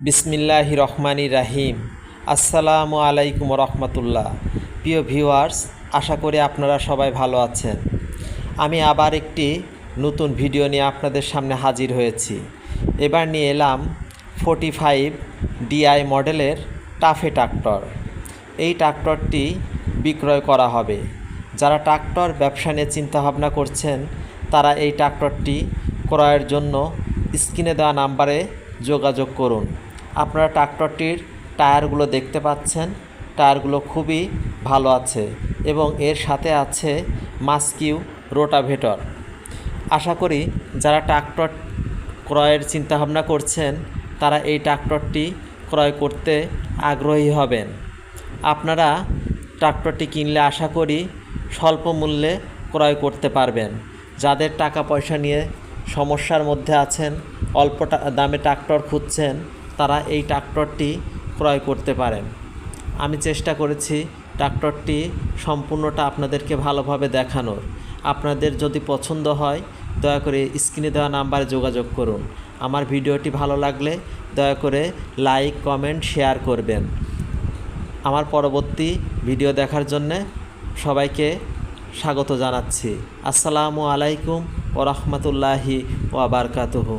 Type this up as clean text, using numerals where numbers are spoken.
বিসমিল্লাহির রহমানির রাহিম। আসসালামু আলাইকুম রহমতুল্লাহ। প্রিয় ভিউয়ার্স, আশা করি আপনারা সবাই ভালো আছেন। আমি আবার একটি নতুন ভিডিও নিয়ে আপনাদের সামনে হাজির হয়েছি। এবার নিয়ে এলাম 45 DI মডেলের টাফে ট্রাক্টর। এই ট্রাক্টরটি বিক্রয় করা হবে। যারা ট্রাক্টর ব্যবসা নিয়ে চিন্তাভাবনা করছেন তারা এই ট্রাক্টরটি ক্রয়ের জন্য স্ক্রিনে দেওয়া নাম্বারে যোগাযোগ করুন। আপনারা ট্রাক্টরটির টায়ারগুলো দেখতে পাচ্ছেন, টায়ারগুলো খুবই ভালো আছে এবং এর সাথে আছে মাস্কিউ রোটাভেটর। আশা করি যারা ট্রাক্টর ক্রয়ের চিন্তাভাবনা করছেন তারা এই ট্রাক্টরটি ক্রয় করতে আগ্রহী হবেন। আপনারা ট্রাক্টরটি কিনলে আশা করি স্বল্প মূল্যে ক্রয় করতে পারবেন। যাদের টাকা পয়সা নিয়ে সমস্যার মধ্যে আছেন, অল্প দামে ট্রাক্টর খুঁজছেন, তারা এই ট্রাক্টরটি ক্রয় করতে পারেন। আমি চেষ্টা করেছি ট্রাক্টরটি সম্পূর্ণটা আপনাদেরকে ভালোভাবে দেখানোর। আপনাদের যদি পছন্দ হয় দয়া করে স্ক্রিনে দেওয়া নাম্বারে যোগাযোগ করুন। আমার ভিডিওটি ভালো লাগলে দয়া করে লাইক, কমেন্ট, শেয়ার করবেন। আমার পরবর্তী ভিডিও দেখার জন্যে সবাইকে স্বাগত জানাচ্ছি। আসসালামু আলাইকুম ওয়া রাহমাতুল্লাহি ওয়া বারাকাতুহু।